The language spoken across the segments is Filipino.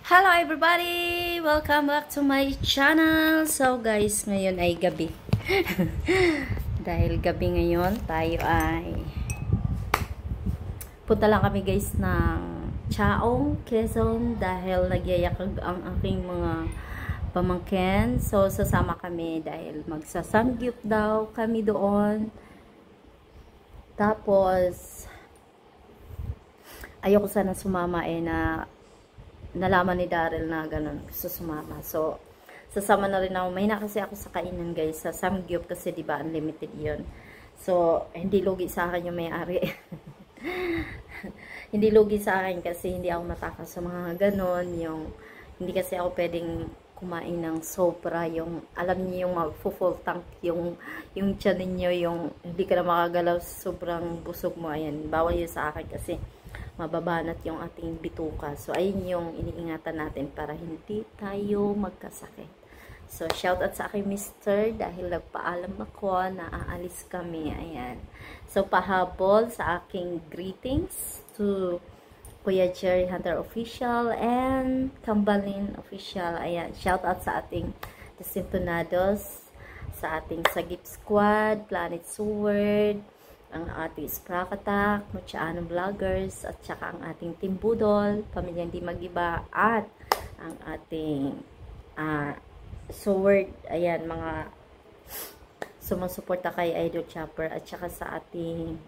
Hello everybody! Welcome back to my channel. So guys, ngayon ay gabi. Dahil gabi ngayon, tayo ay punta lang kami guys ng Chaong, Quezon dahil nagyayakag ang aking mga pamangkin. So sasama kami dahil magsasamgyup daw kami doon. Tapos ayoko sana sumama na nalaman ni Daryl na ganun, gusto sumama. So, sasama na rin ako. May na kasi ako sa kainan guys, sa Samgyup kasi diba unlimited yun. So, hindi lugi sa akin yung may-ari. Hindi lugi sa akin kasi hindi ako matakas sa mga ganun. Hindi kasi ako pwedeng kumain ng sobra. Alam niyo yung mag-full tank, yung tiyan ninyo, yung hindi ka na makagalaw, sobrang busog mo. Ayan, bawal yun sa akin kasi mababanat yung ating bituka. So, ayun yung iniingatan natin para hindi tayo magkasakit. So, shout out sa aking mister dahil nagpaalam ako na aalis kami. Ayan. So, pahabol sa aking greetings to Kuya Jerry Hunter Official and Kambalin Official. Ayan. Shout out sa ating Desintonados, sa ating Sagip Squad, Planet Sword, ang ating Sprakatak, Muchaano Vloggers, at saka ang ating Team Budol, Pamilya Hindi Mag-iba, at ang ating Sword, ayan, mga sumusuporta kay Idol Chopper, at saka sa ating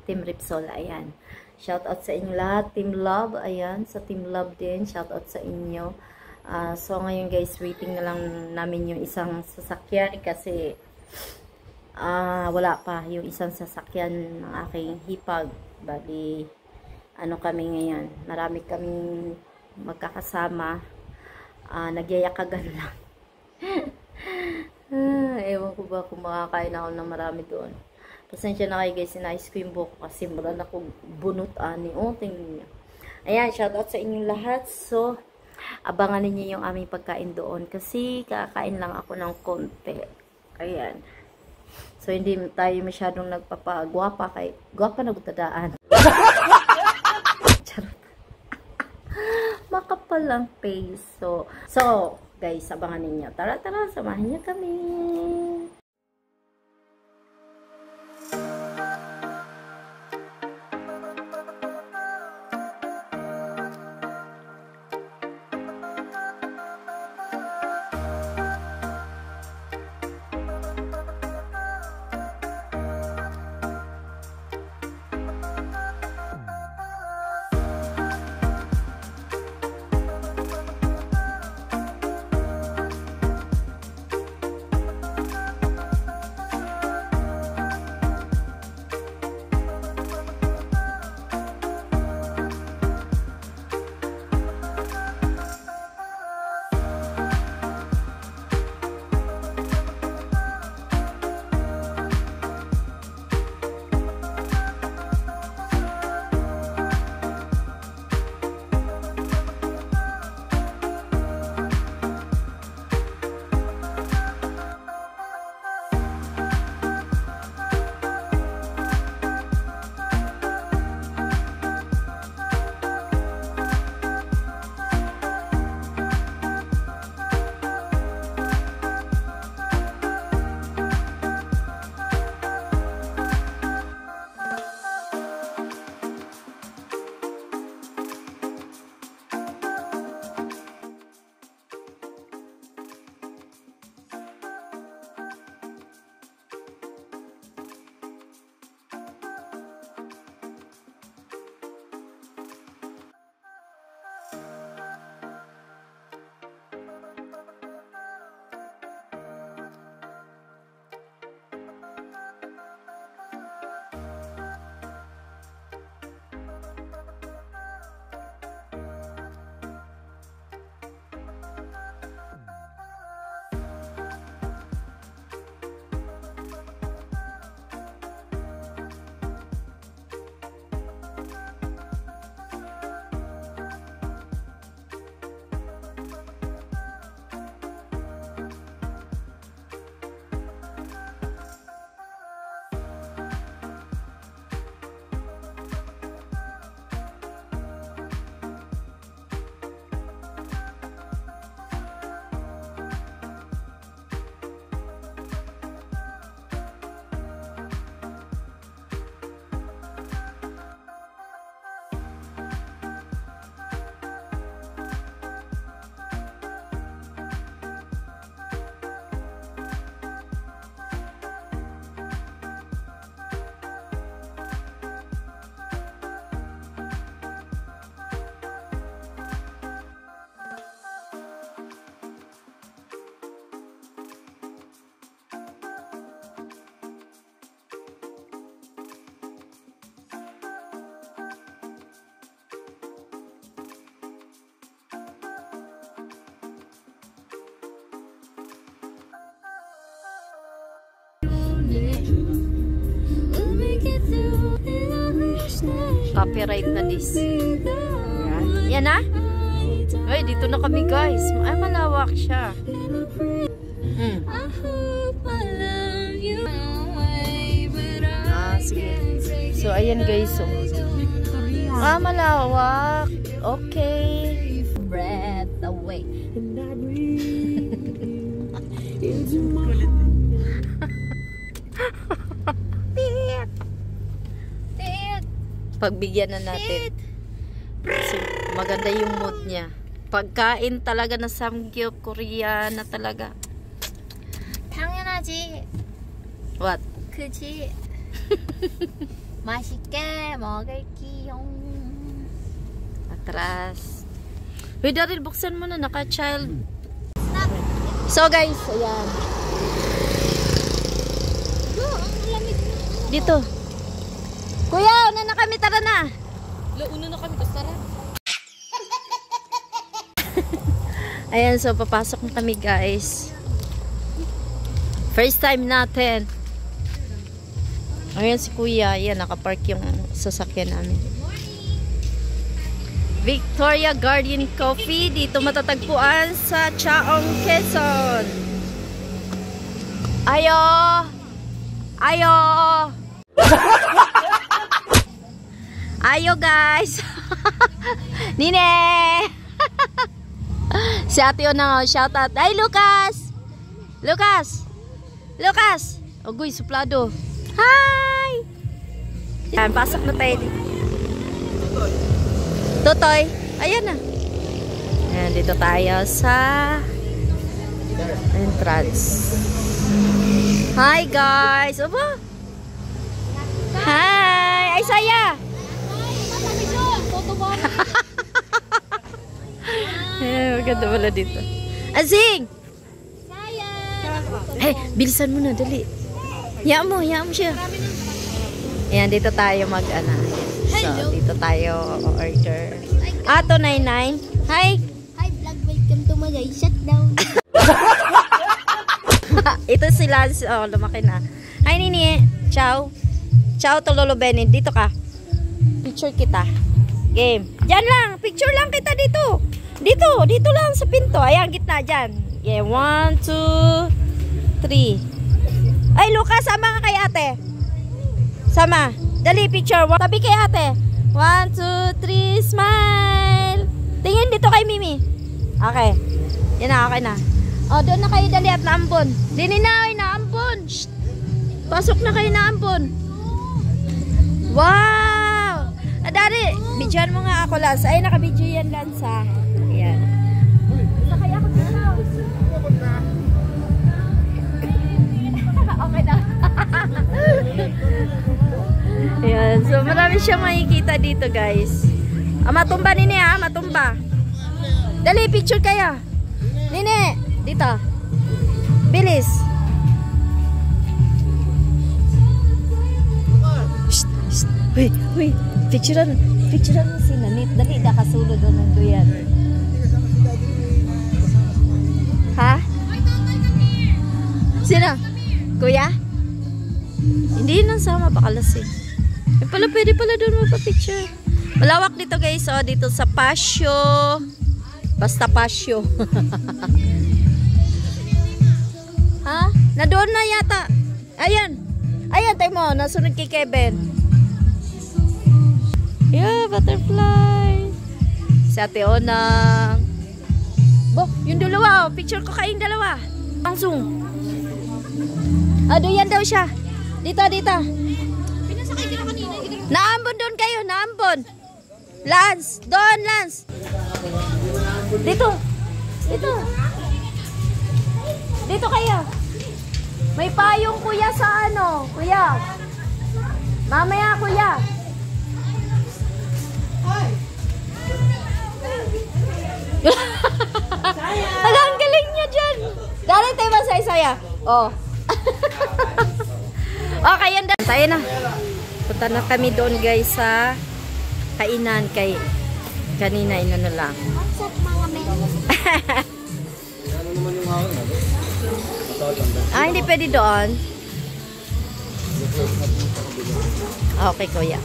Team Ripsol, ayan. Shout out sa inyo lahat, Team Love, ayan, sa Team Love din, shout out sa inyo. So ngayon guys, waiting na lang namin yung isang sasakyan kasi wala pa yung isang sasakyan ng aking hipag. Bali, ano kami ngayon, marami kaming magkakasama, nagyayakagan lang. Ewan ko ba kung makakain ako ng marami doon. Pasensya na kayo guys, sinayos ko yung buhok kasi mula na kong bunot ani. Tingnan nyo. Ayan, shoutout sa inyong lahat. So, abangan niyo yung aming pagkain doon kasi kakain lang ako ng konti. Ayan. So, hindi tayo masyadong nagpapagwapa kay gwapa na gutadaan. Charot. Makapal ang face. So, guys, abangan ninyo. Tara, samahan niyo kami. copyright na this. Yan. Yan na? Ay, dito na kami guys. Ay, malawak siya. Sige. So, ayan guys. So, malawak. Okay. Breath away. Pagbigyan na natin. So, maganda yung mood niya. Pagkain talaga na samgyup Korea na talaga. 당연하지. What? 그치. 맛있게 먹을게요. Atras. Uy, Daryl, buksan mo na. Naka-child. So, guys, ayan. Dito. Kuya, una na kami. Tara na. una na kami. Tara. Ayan, so papasok na kami guys. First time natin. Ayan si Kuya. Ayan, nakapark yung sasakyan namin. Victoria Guardian Coffee. Dito matatagpuan sa Chaong, Quezon. Ayo! Ayo! Ayo guys! Nine! Si Ate Ona, shout out. Ay, Lucas! Lucas! Lucas! Ogoy, suplado. Hi! Yan, pasok na tayo dito. Totoy. Ayan na. Ayan, dito tayo sa entrance. Hi guys! Oba! Hi! Ay, saya! Eh, maganda pala dito. Azing! Eh, bilisan mo na, dali. Hayaan mo siya. Ayan, dito tayo mag-ana. So, dito tayo order. Ato 99. Hi! Hi vlog, welcome to my shutdown. Ito si Lance. Oh, lumaki na. Hi, Nini. Ciao. Ciao to Lolo Benin. Dito ka. Picture kita. Game. Diyan lang. Picture lang kita dito. Dito lang sa pinto. Ayan, gitna dyan. Yeah, 1, 2, 3. Ay, Lucas, sama ka kay ate. Sama. Dali, picture. Tabi kay ate. 1, 2, 3, smile. Tingin dito kay Mimi. Okay. Yan na, okay na. O, doon na kayo dali at naambon. Dini na, ay naambon. Shh. Pasok na kayo naambon. Wow! Dari, bidyoan mo nga ako, Lance. Ay, nakabidyo yan, Lance, ha. Ayan. Sakay ako dito. Okay na. Ayan. So, marami siya makikita dito, guys. Matumba, Nini, ha? Matumba. Dali, picture kayo. Nini, dito. Bilis. Shh, shh. Uy. Picturean mo si Nanit. Dali, nakasulod doon ng duyan. Ha? Sino? Kuya? Hindi nang sama, bakalas eh. Eh pala, pwede pala doon magpa-picture. Malawak dito guys, oh, dito sa Pasyo. Basta Pasyo. Ha? Na doon na yata. Ayan. Ayan, tayo mo. Nasunod kay Kevin. Yeah, butterfly. Si Ate Ona. Bo, yung dalawa. Picture ko kayong dalawa. Langsung. Doon daw siya. Dito. Pinasakay ka na kanina. Naambon doon kayo. Naambon. Lance. Doon, Lance. Dito. Dito kayo. May payong kuya sa ano. Kuya. Mamaya kuya. Ang galing niya dyan. Dali tayo ba sa isaya? Oh. Okay, yan. Tayo na. Punta na kami doon guys sa kainan kay kanina inano lang. What's up mga men? Hindi pwede doon. Okay, kuya.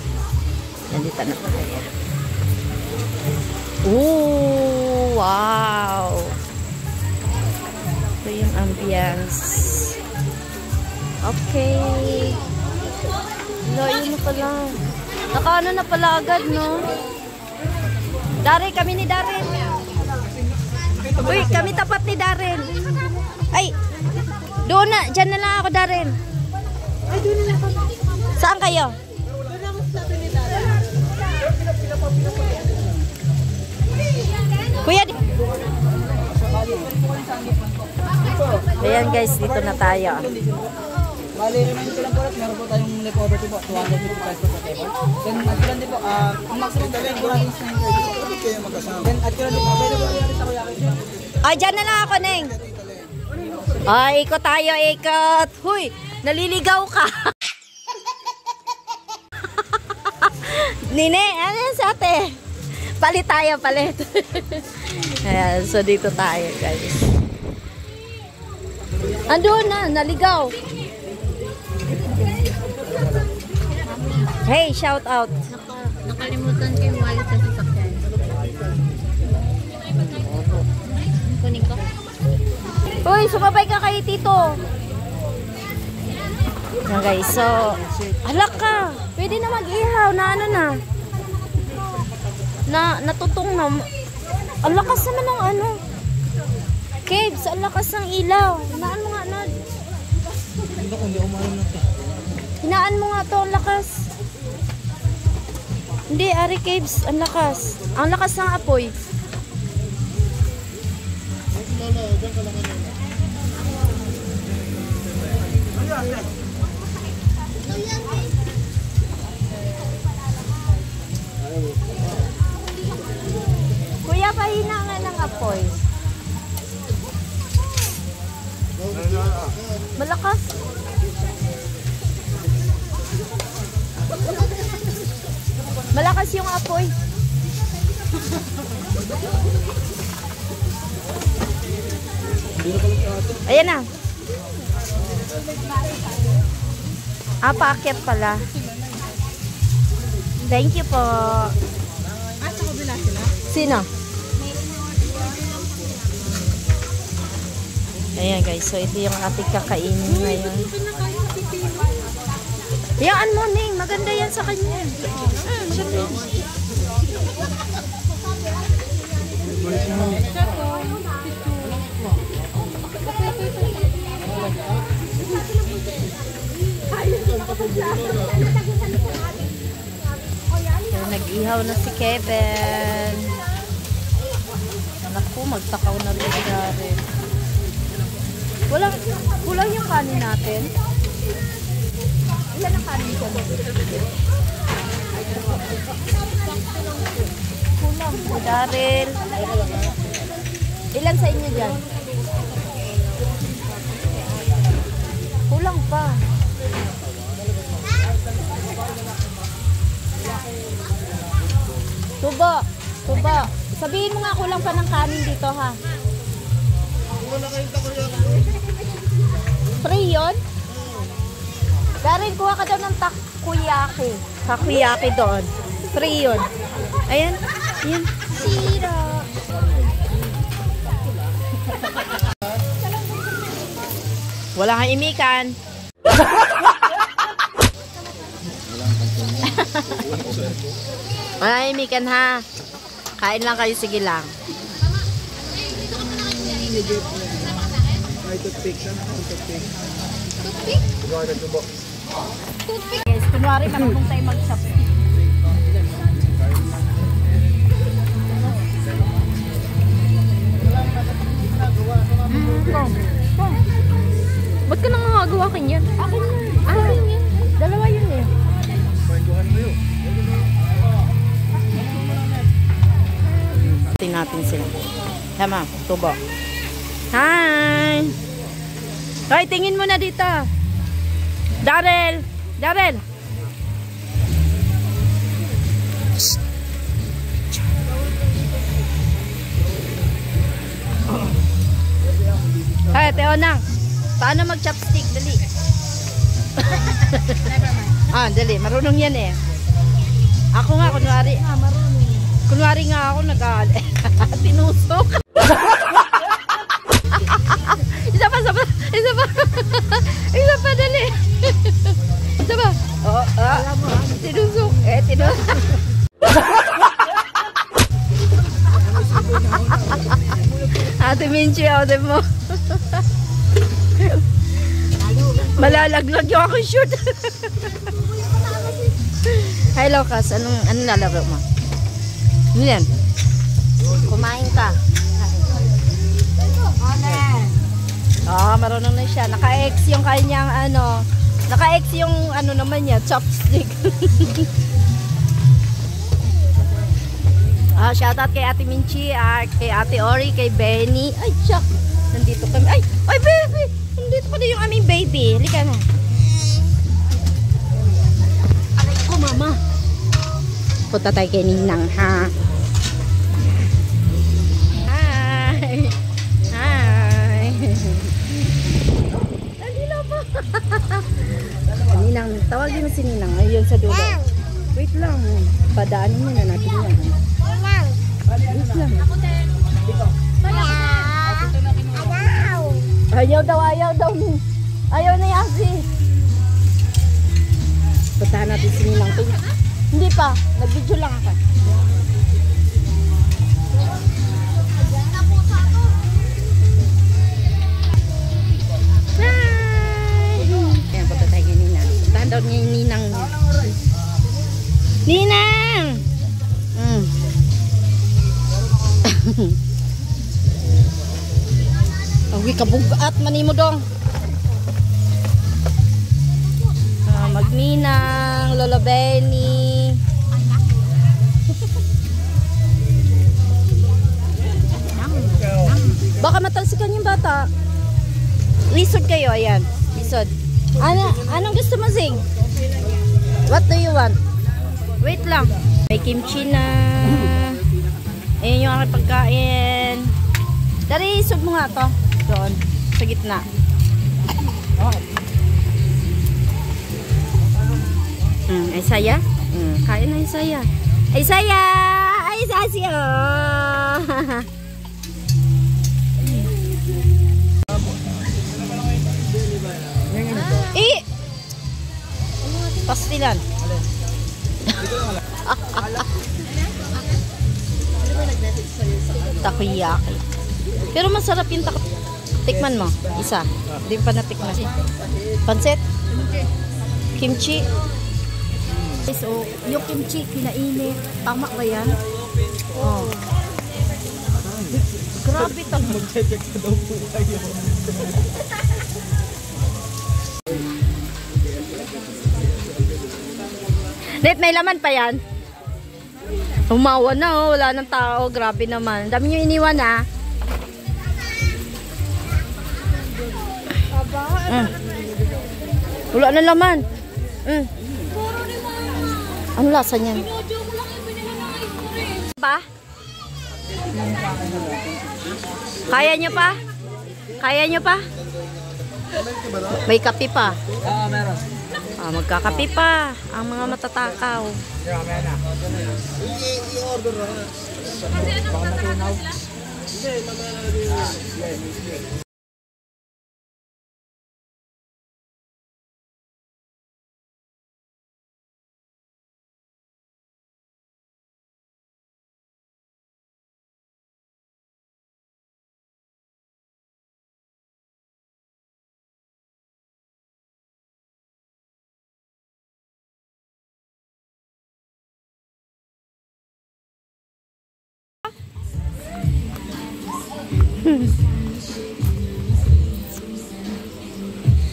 Nandito na tayo. Ooh, wow! Ito yung ambience. Okay. Yun na pala. Nakaano na pala agad, no? Darren, kami ni Darren. Uy, kami tapat ni Darren. Ay, doon na. Diyan na lang ako, Darren. Ay, doon na ako. Saan kayo? Doon ako sa tabi ni Darren. Kuya, ayan guys, dito na tayo. Bali, remind ko lang po ulit, meron po tayong leftover po, 255 po table. Then, at ko lang din po, ang maximum talaga, gawin is 930. Then, at ko lang din po, available rin sa kuya kayo. Ay, dyan na lang ako, Neng. Ay, ikot tayo, ikot. Huy, naliligaw ka. Nine, ano yan sa ate? Palit tayo, palit. Ayan, so dito tayo, guys. Andun na, naligaw. Hey, shout out. Nakalimutan ko yung wallet sa sasakyan. Kunin ko. Uy, sumabay ka kay Tito. Yan guys, so, alak ka. Pwede na mag-ihaw na ano na. Natutong na. Ang lakas naman ng ano. Caves, ang lakas ng ilaw. Hinaan mo nga na. Hinaan mo nga to, ang lakas. Hindi, Ari Caves, ang lakas. Ang lakas ng apoy. Kuya, pahina nga ng apoy. Malakas. Malakas yung apoy. Ayan na. Paakyat pala. Thank you po. Sa kabila sila? Sino? Ayan guys, so ito yung ating kakainin ngayon. Hayaan mo, Ning. Maganda yan sa kanya. Maganda yan. So, nag-ihaw na si Kevin. Anak ko, magtakaw na rin si Darren. Kulang yung kanin natin. Ilan ang kanin ko? Kulang. Si Darren. Ilan sa inyo dyan? Kulang pa. Tuba. Sabihin mo nga kulang pa ng kanin dito, ha? Free yun? Darin, kuha ka daw ng takoyaki. Takoyaki doon. Free yun. Ayan. Ayan. Zero. Wala kang imikan. Wala kang imikan, ha? Kain lang kayo, sige lang. Guys, kunwari marunong tayo mag-chopstick. Ba't ka nang nakagawa akin yan? Akin yan. Dalawa yun eh. Tingnan natin sila. Tama, tubo. Hi! Hoy, tingin mo na dito. Darrell! Hey, Teonang. Paano mag-chopstick? Dali. Dali. Marunong yan eh. Ako nga, kunwari. Kunwari nga ako nag-aali. Tinusok. Isa pa. Isa pa, dali. Isa pa. Oo, tinusok. Tinusok. Ate Minchi, ate mo. Malalaglag yung aking shoot. Hi, Lucas. Anong lalaro mo? Ano yan? Kumain ka. Marunong na siya. Naka-X yung kanyang naka-X yung naman niya, chopstick. Shoutout kay Ate Minchi, kay Ate Ori, kay Benny. Ay, chuck. Nandito kami. Ay, baby. Nandito pa din yung aming baby. Halika na. Aray ko, mama. Punta tayo kay Ninang, ha? Hi. Nandito pa. Ninang, tawagin mo si Ninang. Ayun sa dulo. Wait lang. Padaanin mo na natin yan. Wait lang. Ayaw daw. Ayaw na Yasi. Puntahan natin si Ninang. Hindi pa. Nag-video lang ako. Hi! Ayan, punta tayo kay Ninang. Puntahan daw niya yung Ninang. Ninang! Awi kabugat manimo dong. Magninang, Lola Benny. Baka matalsikan yung bata. Lisod kayo, ayan. Lisod. Anong gusto mo, Zing? What do you want? Wait lang. May kimchi na. Ayan yung aking pagkain. Dari, isod mo nga to. Doon, sa gitna. Ay saya? Kaya na Isaya. Ay saya! Ay sasyo! Pastilan. Takoyaki. Pero masarap yung tikman mo. Isa. Hindi pa natikman. Pansit? Kimchi? So, yung kimchi, kinainit. Tama ba yan? Oh. Grabe talaga. Mag-check ka daw po kayo. Net, may laman pa yan? Umawa na oh, wala nang tao. Grabe naman. Dami nyo iniwan ah. Wala na laman. Ano lasa niyan? Ba? Kaya nyo pa? Kaya nyo pa? May kape pa? Meron. Magkakape pa ang mga matatakaw. I-order na. Baka matunaw.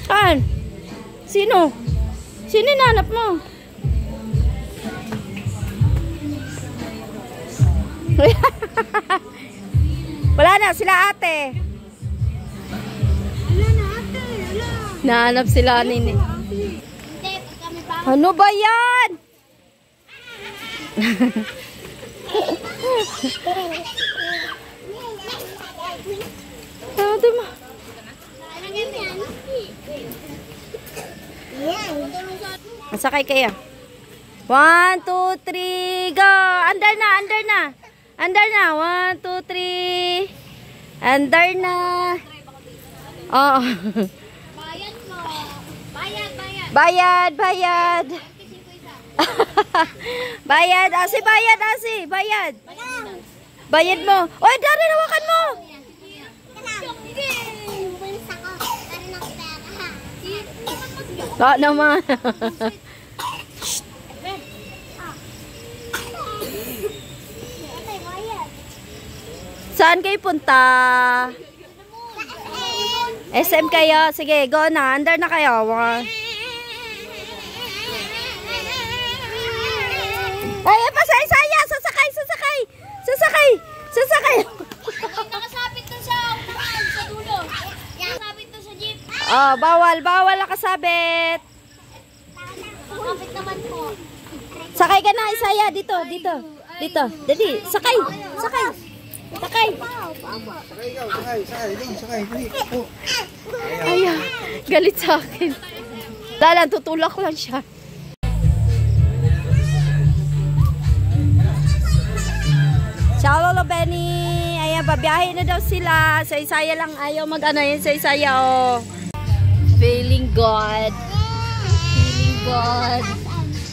Saan? Sino? Sino hinanap mo? Wala na, sila ate. Wala na ate, wala. Nahanap sila nini. Ano ba yan? Ate mo. Masakay kaya? 1, 2, 3, go! Under na, under na. Under na. 1, 2, 3. Under na. Oh. Bayad mo. Bayad, bayad. Bayad, bayad. Bayad, Asi, bayad, Asi. Bayad. Bayad mo. Oy, Daryl, hawakan mo. Naman. Saan kayo punta? SM kayo? Sige, go na. Under na kayo. Ay, pasay-saya! Sasakay! Sasakay! Sasakay! Sasakay! Nakasabit to sa unahan, sa dulo. Nakasabit to sa jeep. Oh, bawal. Bawal nakasabit. Nakasabit naman po. Sakay ka na, Isaya. Dito, dito. Dito. Dali, sakay. Sakay. Sakay. Ay, galit sa akin. Dalan, tutulak lang siya. Ciao, Lolo Benny. Ayan, babiyahe na daw sila. Sa Isaya lang ayaw mag-ano yun sa Isaya, oh. Feeling good. Feeling good.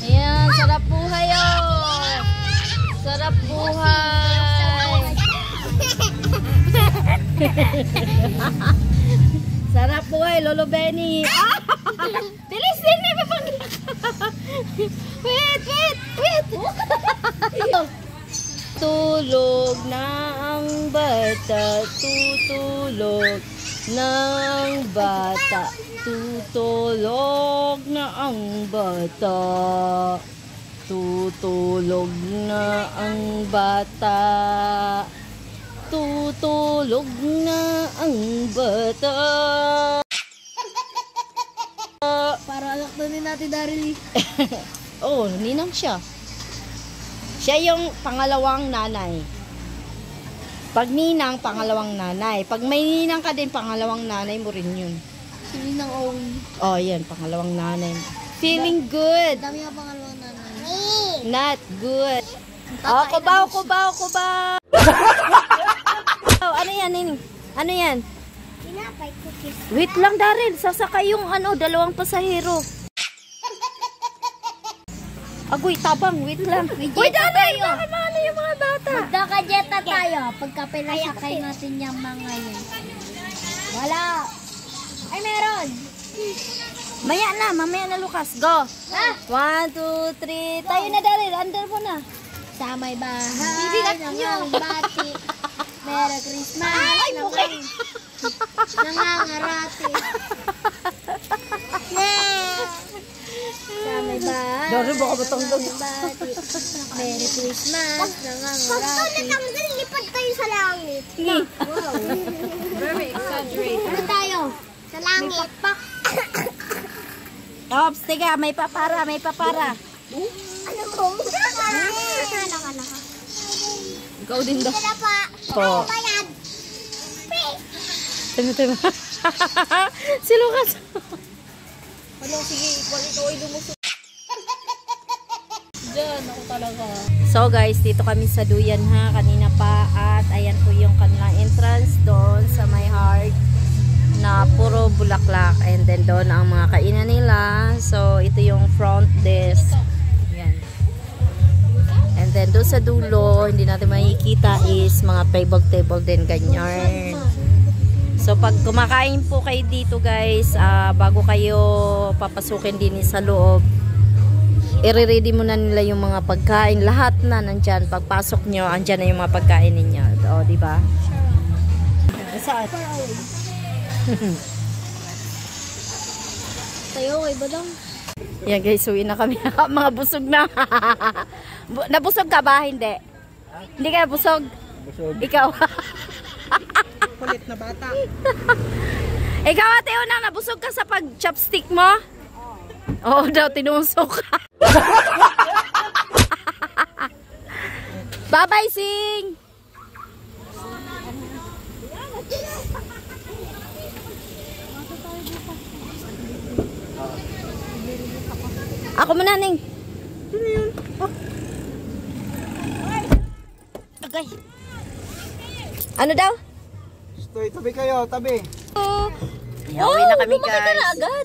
Ayan, sarap buhay, oh. Sarap buhay. Sarap buhay, Lolo Benny. Bilis din, may papanggila ka. Wait, wait, wait. Tulog na ang bata, tutulog ng bata, tutulog na ang bata, tutulog na ang bata, tutulog na ang bata. Para anak na ni natin, Daryl. Oh, ninang siya. Siya yung pangalawang nanay. Pag ninang, pangalawang nanay. Pag may ninang ka din, pangalawang nanay mo rin yun. Sili ng Owen. Oh, yan, pangalawang nanay. Feeling good. Dami nga pangalawang nanay. Not good. Oh, kubaw, kubaw, kubaw. Oh, ano yan, nining? Ano yan? Pinapay cookies. Wait lang, Daryl. Sasakay yung dalawang pasahero. Agoy, tabang. Wait lang. Uy, Daryl! Bakit maano yung mga bata? Magkakajeta tayo. Pagka pinasakay natin yung mga yun. Wala. Ay, meron. Mamaya na, Lucas. Go. 1, 2, 3. Tayo na, Daryl. Under mo na. Sa may bahay. Bibigat ng nyo. aming bati. Merry Christmas. Ay, bukay. Nangangarati. Sa may bahay. Daryl, baka matanggal. ng aming bati. Merry Christmas. Nangangarati. Lipad tayo sa langit. Wow. Very exaggerated. Ano tayo? Sa langit. May pakpak. Ops, tiga. May papara, may papara. Ano ko? Anak-anak. Ikaw din daw. Sila pa. Po. Bayad. Tama. Si Lucas. Ano, sige. Ikaw ay lumusok. Diyan, ako talaga. So guys, dito kami sa Duyan ha, kanina pa. At ayan po yung kanilang entrance doon sa my heart na puro bulaklak. And then doon ang mga kainan nila. So ito yung front desk. Yan. And then doon sa dulo, hindi natin makikita is mga table din ganyan. So pag kumakain po kayo dito guys, bago kayo papasukin din sa loob, i-ready mo na nila yung mga pagkain. Lahat na nandyan. Pagpasok nyo, andyan na yung mga pagkain ninyo. O, diba? Saan? Tayo, kay Badang. Yan guys, uwi na kami. Mga busog na. Nabusog ka ba? Hindi. Hindi ka busog? Busog. Ikaw. Kulit na bata. Ikaw ate, unang nabusog ka sa pag-chopstick mo? Oo daw, tinusok ka. Bye-bye, Sing! Ako muna, Ning. Sino yun? Ano daw? Stoy, tabi kayo, tabi. Uwi na kami, Lumakay ka na guys. agad.